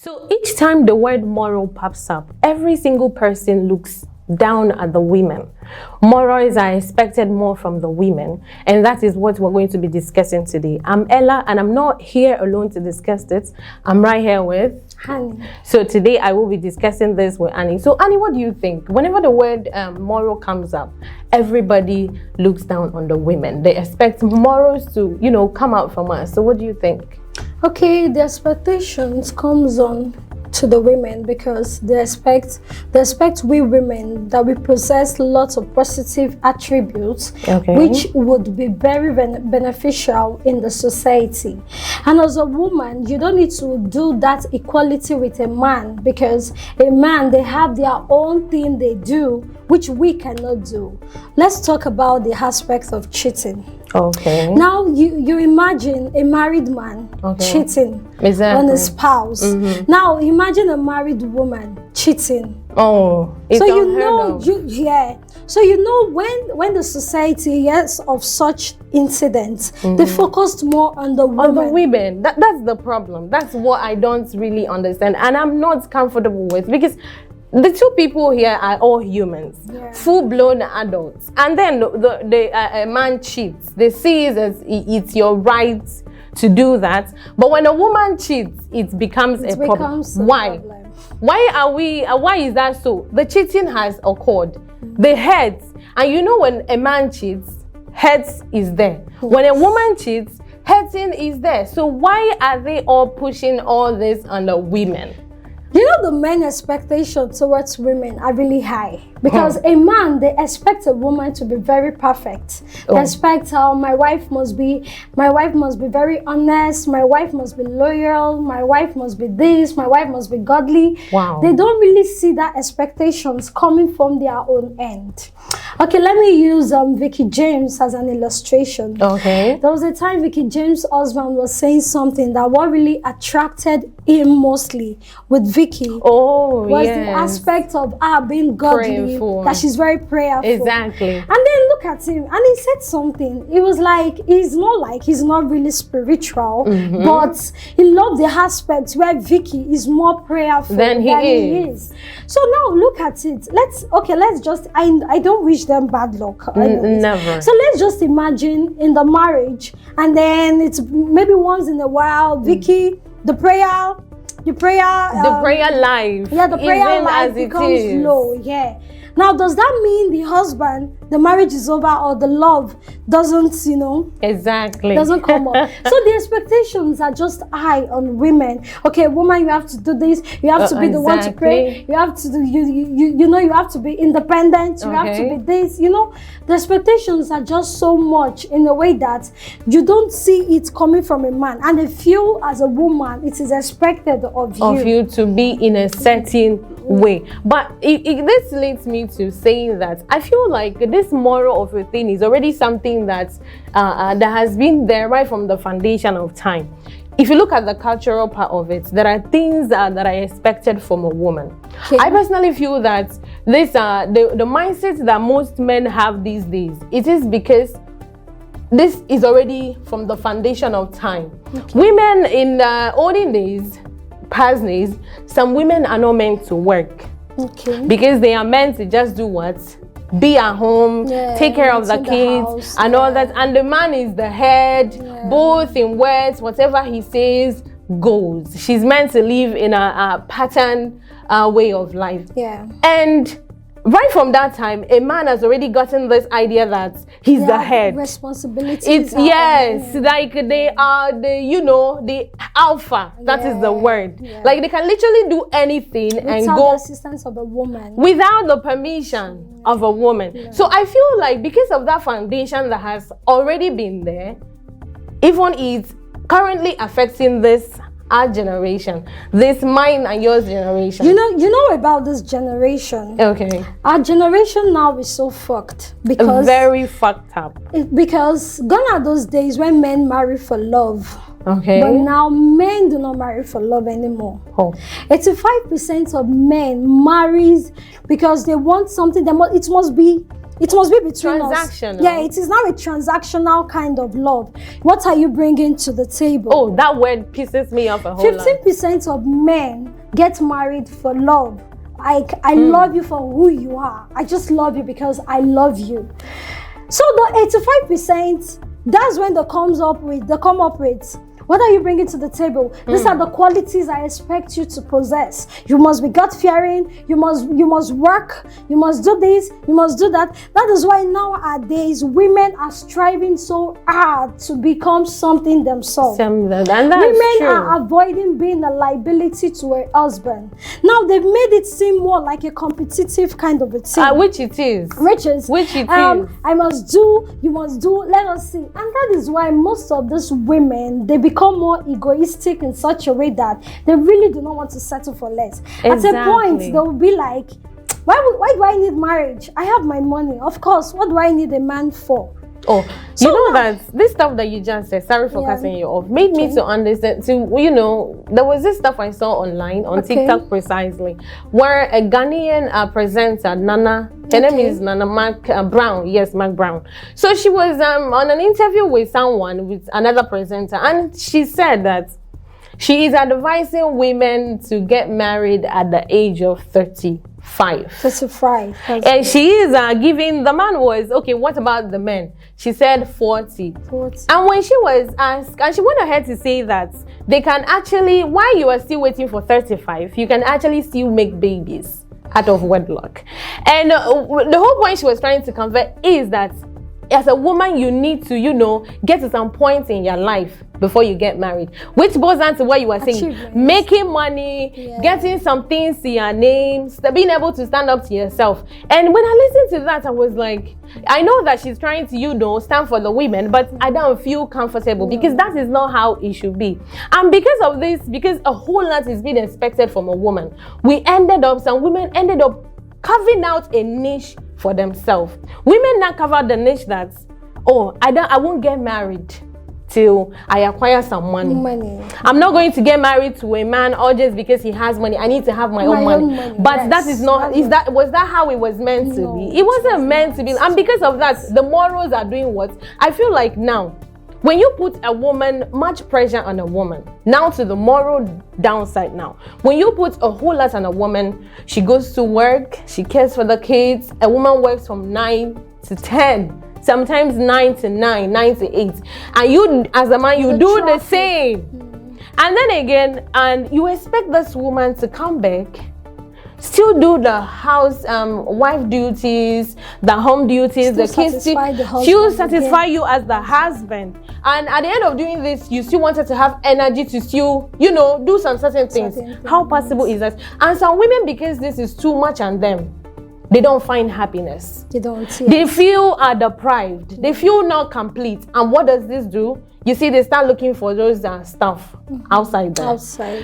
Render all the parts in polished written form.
So each time the word moral pops up, every single person looks down at the women. Morals are expected more from the women, and that is what we're going to be discussing today. I'm Ella, and I'm not here alone to discuss it. I'm right here with Annie. So today I will be discussing this with Annie. So Annie, what do you think? Whenever the word moral comes up, everybody looks down on the women. They expect morals to, come out from us. So what do you think? Okay, the expectations comes on to the women because they expect we women that we possess lots of positive attributes, which would be very beneficial in the society. And as a woman, you don't need to do that equality with a man, because a man, they have their own thing they do which we cannot do. Let's talk about the aspect of cheating. Okay. Now you imagine a married man cheating on his spouse. Now imagine a married woman cheating. Oh, it's so So when the society hears of such incidents, they focused more on the women. On the women. That's the problem. That's what I don't really understand, and I'm not comfortable with, because the two people here are all humans, full-blown adults, and then a man cheats. They see it as it's your right to do that, but when a woman cheats, it becomes a problem. Why? Why is that so? The cheating has occurred. The hurt, and when a man cheats, hurt is there. When a woman cheats, hurting is there. So why are they all pushing all this on the women? The men expectations towards women are really high, because a man, they expect a woman to be very perfect. They expect my wife must be very honest, my wife must be loyal, my wife must be this, my wife must be godly. Wow. They don't really see that expectations coming from their own end. Okay, let me use Vicky James as an illustration. Okay. There was a time Vicky James' husband was saying something that what really attracted him mostly with Vicky was the aspect of her being godly, that she's very prayerful. Exactly. And then look at him, and he said something. It was like he's not really spiritual, but he loved the aspect where Vicky is more prayerful than he is. So now look at it. Let's just I don't wish them bad luck. Never. So let's just imagine in the marriage, and then it's maybe once in a while, Vicky, the prayer life. The prayer life becomes low. Now, does that mean the husband, the marriage is over, or the love doesn't, Exactly. doesn't come up? So the expectations are just high on women. Okay, woman, you have to do this. You have to be the one to pray. You have to do, you have to be independent. You have to be this. The expectations are just so much in a way that you don't see it coming from a man. And if you, as a woman, it is expected of you to be in a certain way. But this leads me to saying that I feel like this moral of a thing is already something that has been there right from the foundation of time. If you look at the cultural part of it, there are things that are expected from a woman. I personally feel that this the mindset that most men have these days, it is because this is already from the foundation of time. Women in the olden days, past days, some women are not meant to work. Because they are meant to just do what? Be at home, take care of the kids and all that. And the man is the head, both in words, whatever he says goes. She's meant to live in a pattern way of life. And right from that time, a man has already gotten this idea that he's the head. Responsibilities. Like they are the alpha. That is the word. Like they can literally do anything and go without the assistance of a woman, without the permission of a woman. So I feel like because of that foundation that has already been there, even it's currently affecting our generation, this mine and yours generation. You know about this generation. Our generation now is so fucked, because very fucked up. Because gone are those days when men marry for love. But now men do not marry for love anymore. 85% of men marries because they want something. It must be It must be between us. Transactional. Yeah, it is now a transactional kind of love. What are you bringing to the table? Oh, that word pisses me off a whole lot. 15% of men get married for love. I love you for who you are. I just love you because I love you. So the 85%, that's when they come up with, what are you bringing to the table? These are the qualities I expect you to possess. You must be God-fearing. You must work. You must do this. You must do that. That is why nowadays women are striving so hard to become something themselves. And that's Women true. are avoiding being a liability to a husband. Now they've made it seem more like a competitive kind of a thing. Which it is. Which is. I must do, you must do, let us see. And that is why most of these women, they become more egoistic in such a way that they really do not want to settle for less. Exactly. At a point, they will be like, why do I need marriage? I have my money. Of course, what do I need a man for? Oh, so you know that this stuff that you just said, sorry for cutting you off, made me to understand, there was this stuff I saw online, on TikTok precisely, where a Ghanaian presenter, Nana, her name is Nana Mark Brown, yes, Mark Brown. So she was on an interview with another presenter, and she said that she is advising women to get married at the age of 35. 35. And she is giving, the man was, okay, what about the men? She said 40. And when she was asked, and she went ahead to say that they can actually, while you are still waiting for 35, you can actually still make babies out of wedlock. And the whole point she was trying to convey is that as a woman, you need to, get to some point in your life before you get married. Which goes down to what you were saying. Making money, getting some things to your name, being able to stand up to yourself. And when I listened to that, I was like, I know that she's trying to, stand for the women, but I don't feel comfortable because that is not how it should be. And because of this, because a whole lot is being expected from a woman, some women ended up carving out a niche for themselves. Women now cover the niche that, I won't get married till I acquire some money. I'm not going to get married to a man or just because he has money. I need to have my own money. But that is not, was that how it was meant to be? It wasn't meant to be. And because of that, the morals are doing what? I feel like now, when you put a woman, much pressure on a woman, now to the moral downside now. When you put a whole lot on a woman, she goes to work, she cares for the kids, a woman works from 9 to 10, sometimes 9 to 9, 9 to 8. And you, as a man, you do the same. And then again, and you expect this woman to come back, still do the house wife duties, the home duties, the kids. She'll satisfy you as the husband. And at the end of doing this, you still wanted to have energy to still, do some certain things. How possible is that? And some women, because this is too much on them, they don't find happiness. They feel deprived. They feel not complete. And what does this do? You see, they start looking for those stuff outside there.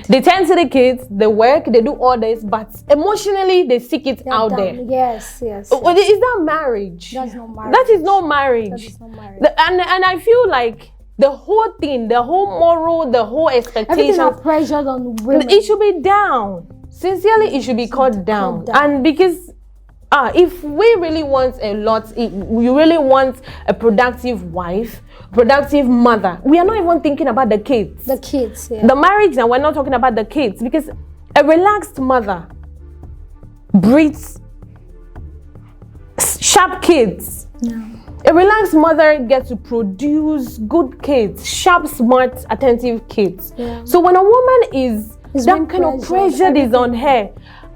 They tend to the kids, they work, they do all this, but emotionally they seek it out there. Yes. Is that marriage? That's not marriage. That is not marriage. That is not marriage. And I feel like the whole thing, the whole moral, the whole expectation, everything are pressured on women. It should be down. Sincerely, it should be cut down. And because if we really want you really want a productive wife, productive mother, we are not even thinking about the kids. The marriage, and we're not talking about the kids, because a relaxed mother breeds sharp kids. A relaxed mother gets to produce good kids, sharp, smart, attentive kids. So when a woman is that kind of pressure is on her,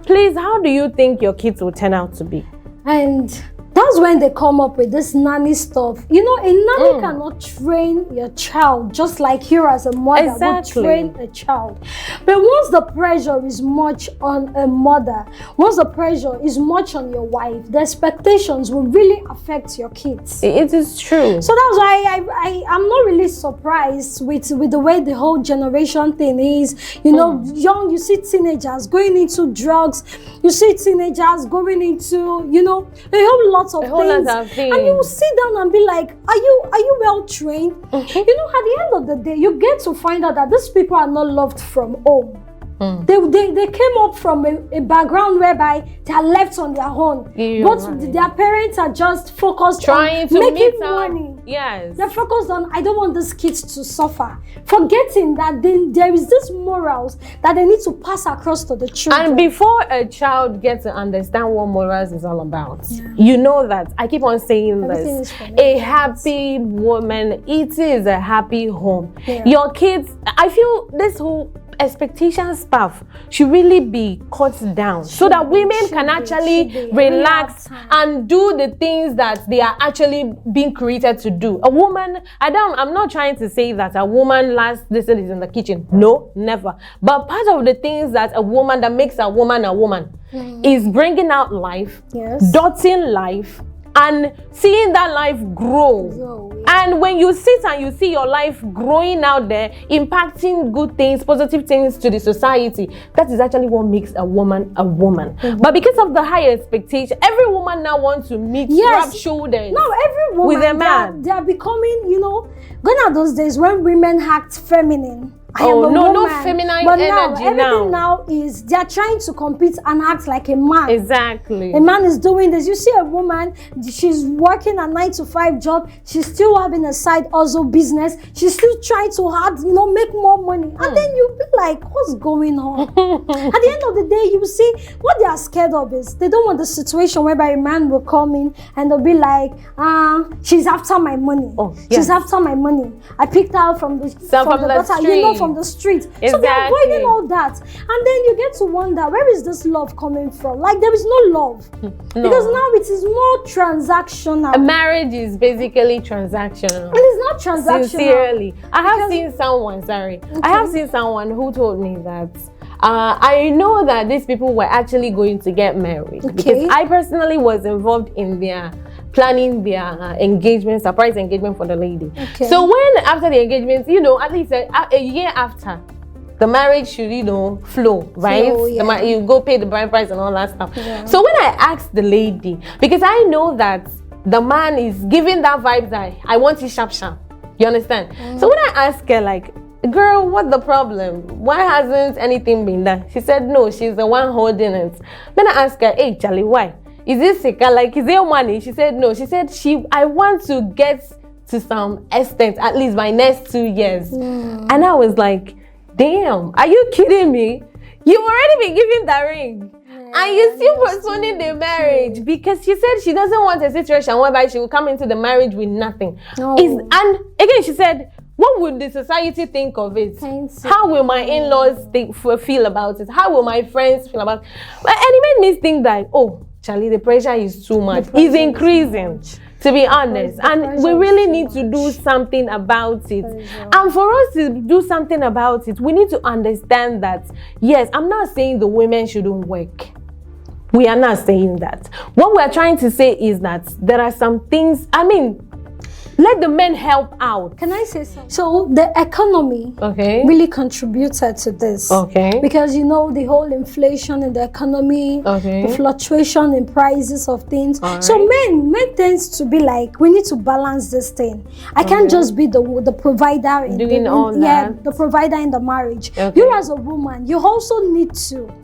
please, how do you think your kids will turn out to be? And that's when they come up with this nanny stuff. A nanny cannot train your child just like you as a mother would train a child. But once the pressure is much on a mother, once the pressure is much on your wife, the expectations will really affect your kids. It is true. So that's why I'm not really surprised with the way the whole generation thing is. You see teenagers going into drugs. You see teenagers going into, a whole lot of things. And you will sit down and be like, are you well trained? At the end of the day, you get to find out that these people are not loved from home. They came up from a background whereby they are left on their own. But their parents are just focused trying on making money. Yes. They're focused on, I don't want these kids to suffer. Forgetting that there is this morals that they need to pass across to the children. And before a child gets to understand what morals is all about, you know that, I keep on saying this, a happy woman, it is a happy home. Your kids, I feel this whole expectation stuff should really be cut down so that women can actually relax and do the things that they are actually being created to do. A woman, I'm not trying to say that a woman last this is in the kitchen. No, never. But part of the things that makes a woman is bringing out life, dotting life, and seeing that life grow. And when you sit and you see your life growing out there, impacting good things, positive things to the society, that is actually what makes a woman a woman. But because of the high expectation, every woman now wants to meet, rub shoulders every woman, with a man. They are becoming, gone are those days when women act feminine. No feminine energy everything now is they are trying to compete and act like a man. Exactly. A man is doing this. You see a woman, she's working a 9-to-5 job. She's still having a side hustle business. She's still trying to make more money. And then you'll be like, what's going on? At the end of the day, you see what they are scared of is they don't want the situation whereby a man will come in and they'll be like, she's after my money. She's after my money. I picked her out from the gutter, from the street. Exactly. So they're avoiding all that. And then you get to wonder, where is this love coming from? Like, there is no love. Because now it is more transactional. A marriage is basically transactional. It is not transactional. Sincerely. I have seen someone who told me that I know that these people were actually going to get married because I personally was involved in their planning their engagement, surprise engagement for the lady. So when after the engagement, at least a year after, the marriage should, flow, right? You go pay the bride price and all that stuff. So when I asked the lady, because I know that the man is giving that vibe that I want it sharp. You understand? So when I asked her, like, girl, what's the problem? Why hasn't anything been done? She said, no, she's the one holding it. Then I asked her, hey, Charlie, why? Is this sick? Like, is there money? She said, no. She said, I want to get to some extent, at least my next 2 years. And I was like, damn, are you kidding me? You've already been given the ring. And you still postponing the marriage because she said she doesn't want a situation whereby she will come into the marriage with nothing. And again, she said, what would the society think of it? How will my in-laws feel about it? How will my friends feel about it? And it made me think that, oh, Charlie, the pressure is too much. It's increasing, to be honest. And we really need to do something about it. And for us to do something about it, we need to understand that, yes, I'm not saying the women shouldn't work. We are not saying that. What we are trying to say is that there are some things, let the men help out. Can I say something? So the economy really contributed to this. Because the whole inflation in the economy, the fluctuation in prices of things. So men tends to be like, we need to balance this thing. I can't just be the provider the provider in the marriage. You as a woman, you also need to.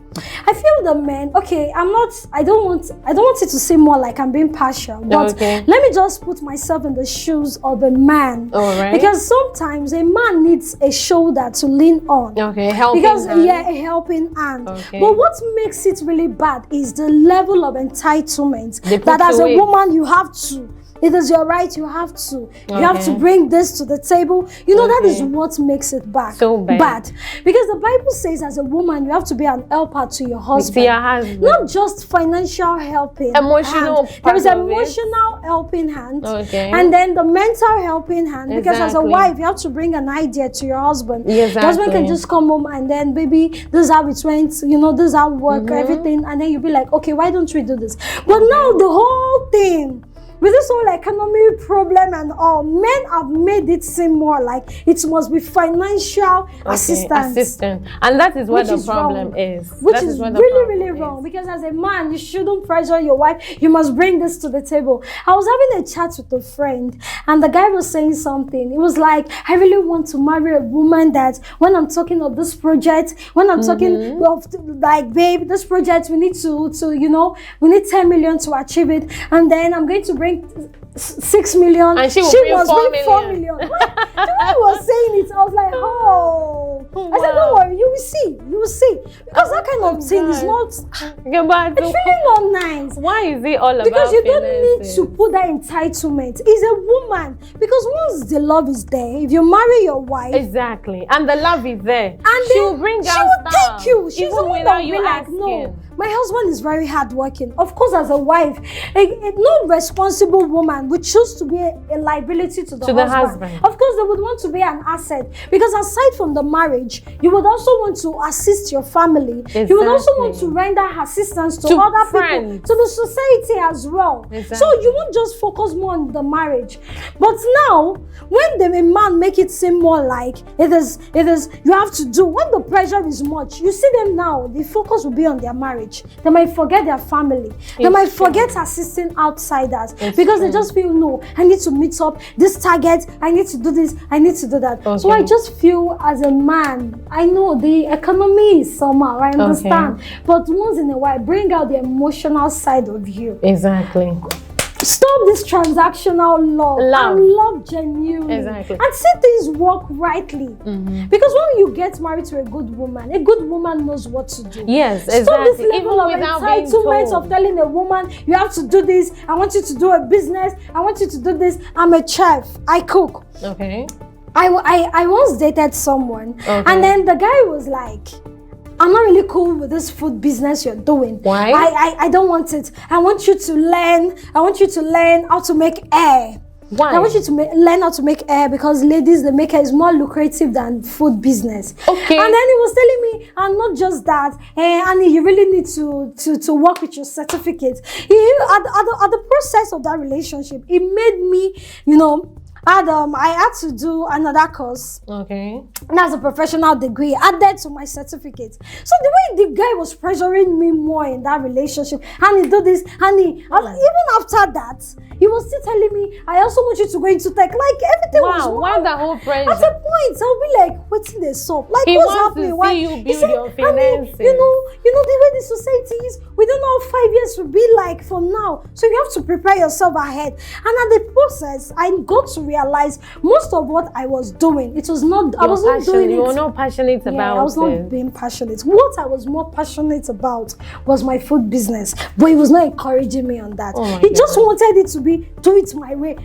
I feel the men, I don't want it to seem more like I'm being partial, but let me just put myself in the shoes of a man. Because sometimes a man needs a shoulder to lean on. A helping hand. But what makes it really bad is the level of entitlement that as a woman you have to. It is your right, you have to. You have to bring this to the table. That is what makes it so bad. Because the Bible says as a woman, you have to be an helper to your husband. Not just financial helping. Emotional hand. There is emotional helping hand. And then the mental helping hand. Because as a wife, you have to bring an idea to your husband. Your husband can just come home and then, baby, this is how it went. This is how it work, everything. And then you'll be like, okay, why don't we do this? But now the whole thing with this whole economy problem and all, men have made it seem more like it must be financial assistance. And that is what the problem is. Which is really wrong, because as a man, you shouldn't pressure your wife. You must bring this to the table. I was having a chat with a friend, and the guy was saying something. It was like, I really want to marry a woman that when I'm talking of this project, when I'm talking of, like, babe, this project, we need to we need 10 million to achieve it, and then I'm going to bring 6 million, and she must bring 4 million. Like, the way he was saying it, I was like, oh. Wow. I said, don't worry, you will see. Because that kind of thing is not, it's really not nice. Why is it all about Because you don't need to put that entitlement. It's a woman. Because once the love is there, if you marry your wife. Exactly. And the love is there. And she will bring out stuff. She will take you. She's even without you like, asking. no. My husband is very hardworking. Of course, as a wife, no responsible woman would choose to be a liability to the husband. Of course, they would want to be an asset. Because aside from the marriage, you would also want to assist your family. Exactly. You would also want to render assistance to other people, to the society as well. Exactly. So you won't just focus more on the marriage. But now, when the man make it seem more like it is, you have to do, when the pressure is much, you see them now, the focus will be on their marriage. They might forget their family. They might forget assisting outsiders because they just feel, no, I need to meet up this target. I need to do this. I need to do that. Okay. So I just feel as a man, I know the economy is somehow, I understand. Okay. But once in a while, bring out the emotional side of you. Exactly. Stop this transactional love and love genuinely. Exactly. And see things work rightly. Because when you get married to a good woman knows what to do. Yes, exactly. Stop this level of entitlement of telling a woman, you have to do this, I want you to do a business, I want you to do this, I'm a chef, I cook. Okay. I once dated someone, and then the guy was like, I'm not really cool with this food business you're doing. Why? I don't want it. I want you to learn how to make hair. Why? I want you to learn how to make hair because ladies, the maker is more lucrative than food business. Okay. And then he was telling me, and not just that, Annie, you really need to work with your certificate. At the process of that relationship, it made me, I had to do another course. Okay. That's a professional degree added to my certificate. So the way the guy was pressuring me more in that relationship, honey, do this, honey. Even after that, he was still telling me, I also want you to go into tech. Like everything was wrong. Why the whole pressure? At a point, I'll be like, what's this up? Like, he what's wants happening? To Why? see you build your finances. You know the way the society is. We don't know how 5 years will be like from now. So you have to prepare yourself ahead. And at the process, I got to realize most of what I was doing, it was not. I wasn't doing it. You were not passionate about it. I was not being passionate. What I was more passionate about was my food business, but he was not encouraging me on that. He just wanted it to be do it my way,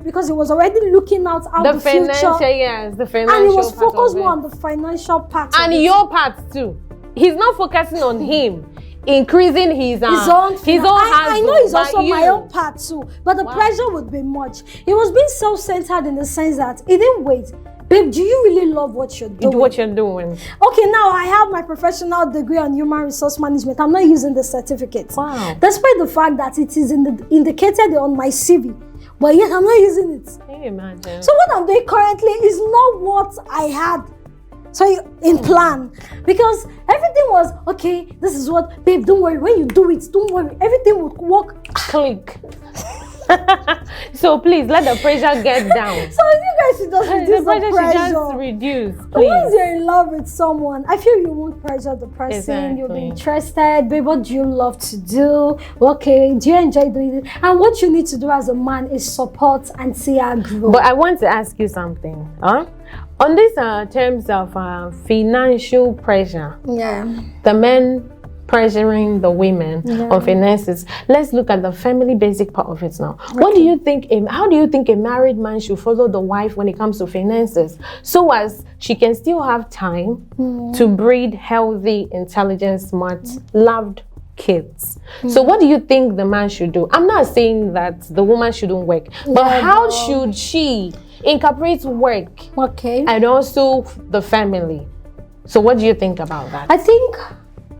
because he was already looking out the future. Yes, the financial. And he was focused more on the financial part. And your part too. He's not focusing on him. Increasing his own I know it's also my own part too, but the pressure would be much. He was being self-centered in the sense that he didn't wait. Babe, do you really love what you're doing? Okay, now I have my professional degree on human resource management. I'm not using the certificate. Wow. Despite the fact that it is indicated on my CV, but yet I'm not using it. Can you imagine? So what I'm doing currently is not what I had. So in plan, because everything was okay. This is what, babe. Don't worry. When you do it, don't worry. Everything would work. Click. So please let the pressure get down. So you guys should just reduce the pressure. Should just reduce. Please. Once you're in love with someone, I feel you won't pressure the person. Exactly. You'll be interested. Babe, what do you love to do? Okay, do you enjoy doing it? And what you need to do as a man is support and see her grow. But I want to ask you something. On this terms of financial pressure, the men pressuring the women on finances, let's look at the family basic part of it now. Okay. How do you think a married man should follow the wife when it comes to finances, so as she can still have time to breed healthy, intelligent, smart, loved kids? So what do you think the man should do? I'm not saying that the woman shouldn't work, but how should she incorporate work and also the family? So what do you think about that? I think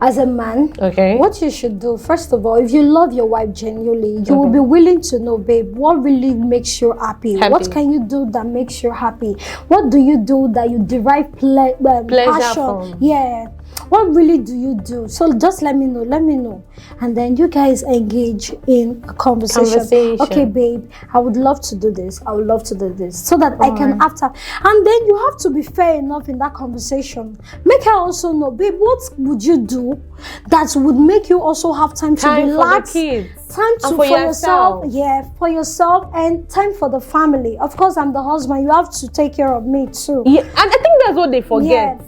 as a man, okay, what you should do, first of all, if you love your wife genuinely, you will be willing to know, babe, what really makes you happy? What can you do that makes you happy? What do you do that you derive pleasure passion from? Yeah. What really do you do? So just let me know. And then you guys engage in a conversation. Okay, babe, I would love to do this. I would love to do this. So that I can after. And then you have to be fair enough in that conversation. Make her also know, babe, what would you do that would make you also have time to relax? For the kids. Time to, for yourself. Yeah, for yourself, and time for the family. Of course, I'm the husband. You have to take care of me too. Yeah, and I think that's what they forget. Yeah.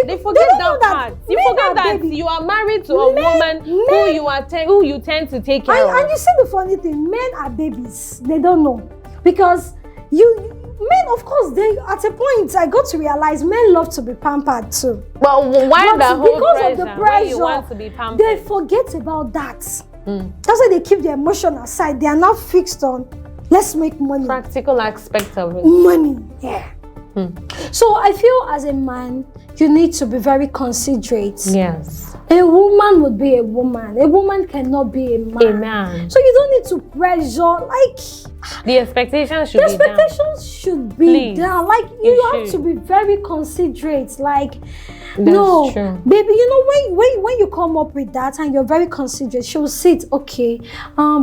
They forget that part. You forget that you are married to a woman who you tend to take care of. And you see the funny thing, men are babies. They don't know. Because men, of course, they at a point I got to realize men love to be pampered too. But why because of the pressure? Why you want to be pampered? They forget about that. That's why they keep their emotion aside. They are not fixed on, let's make money. Practical aspect of it. Money, yeah. So I feel as a man, you need to be very considerate. Yes. A woman would be a woman. A woman cannot be a man. A man. So you don't need to pressure, like... The expectations should be down. The expectations should be down. Like, you have to be very considerate. Like, that's true. Baby, you know, when you come up with that and you're very considerate, she'll sit, okay,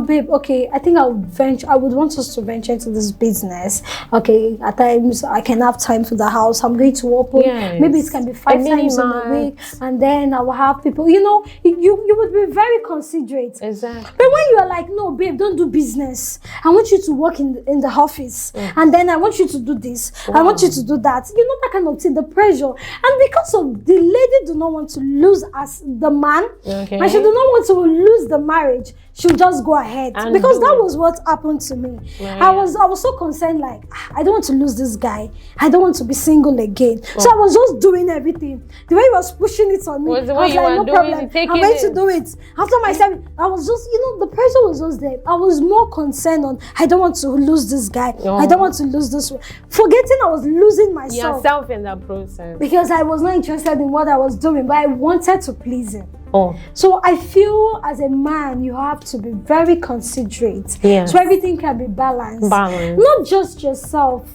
babe, okay, I think I would want us to venture into this business. Okay, at times I can have time for the house. I'm going to open. Yes. Maybe it can be 5 times in a week, and then I will have people. You know, you would be very considerate. Exactly. But when you are like, no, babe, don't do business. I want you to work in the office, and then I want you to do this. I want you to do that. You know, that kind of thing, the pressure. And because of the lady do not want to lose as the man, and she do not want to lose the marriage, she'll just go ahead. Because that was what happened to me. Right. I was so concerned, like, I don't want to lose this guy. I don't want to be single again. So I was just doing everything. The way he was pushing it on me, I was like, no problem. I'm going to do it. After myself, I was just, the pressure was just there. I was more concerned on, I don't want to lose this guy. I don't want to lose this one. Forgetting I was losing myself. Yourself in that process. Because I was not interested in what I was doing, but I wanted to please him. So I feel as a man, you have to be very considerate. Yes. So everything can be balanced. Not just yourself.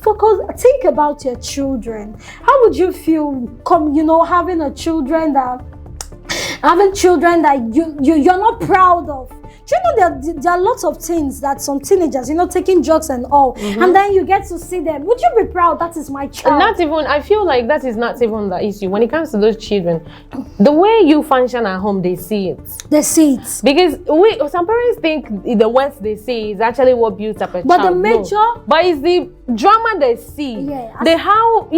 Think about your children. How would you feel having children that you're not proud of? Do you know there are lots of things that some teenagers, taking drugs and all, and then you get to see them. Would you be proud? That is my child. I feel like that is not even the issue. When it comes to those children, the way you function at home, they see it. They see it. Because some parents think the words they see is actually what builds up a child. But the major... But it's the drama they see. Yeah. How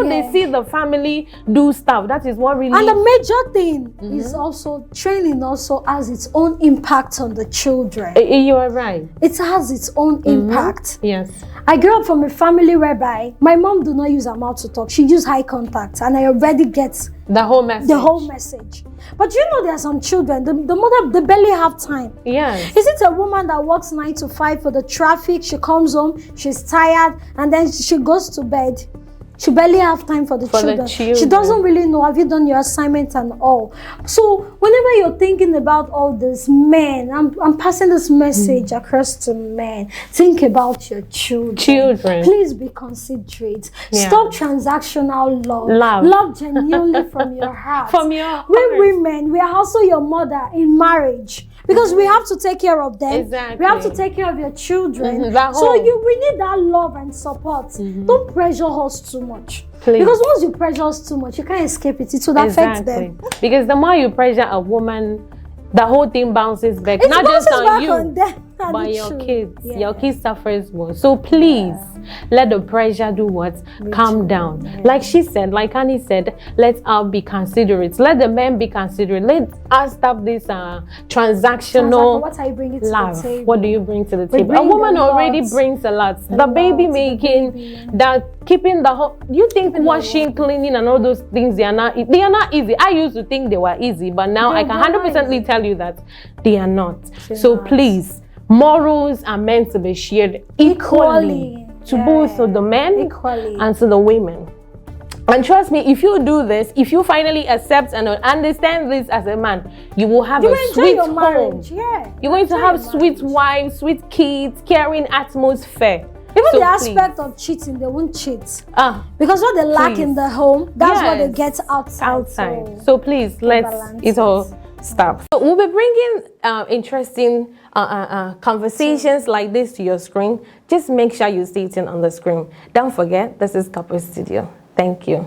they see the family do stuff. That is what really... And the major thing is also, training also has its own impact on the children. You are right. It has its own impact. Yes. I grew up from a family whereby my mom do not use her mouth to talk. She use eye contact, and I already get the whole message. But there are some children, the mother, they barely have time. Yes. Is it a woman that works 9 to 5 for the traffic? She comes home, she's tired, and then she goes to bed. She barely have time for the children. She doesn't really know, have you done your assignment and all. So whenever you're thinking about all this, men, I'm passing this message across to men. Think about your children. Please be considerate. Stop transactional love. Love genuinely from your heart. We women, we are also your mother in marriage. Because we have to take care of them. Exactly. We have to take care of your children. So we need that love and support. Don't pressure us too much. Please. Because once you pressure us too much, you can't escape it. It will affect them. Because the more you pressure a woman, the whole thing bounces back. Not just on you, but your kids. Yeah. Your kids suffers more. So please, let the pressure do what? Calm down. Yeah. Like she said, like Annie said, let us be considerate. Let the men be considerate. Let us stop this transactional what are you bringing to love. The table? What do you bring to the table? A woman already brings a lot. The baby making, that keeping the whole. You think washing, cleaning, and all those things, they are not easy. I used to think they were easy, but now I can 100% tell you that they are not. So please, morals are meant to be shared equally to both of the men and to the women. And trust me, if you do this, if you finally accept and understand this as a man, you will have a sweet home. Marriage. Yeah. You're going to have sweet wives, sweet kids, caring atmosphere. Even the aspect of cheating, they won't cheat. Because what they lack in the home, that's what they get outside. So please, let's it all stop. So we'll be bringing interesting conversations like this to your screen. Just make sure you stay tuned on the screen. Don't forget, this is Couple Studio. Thank you.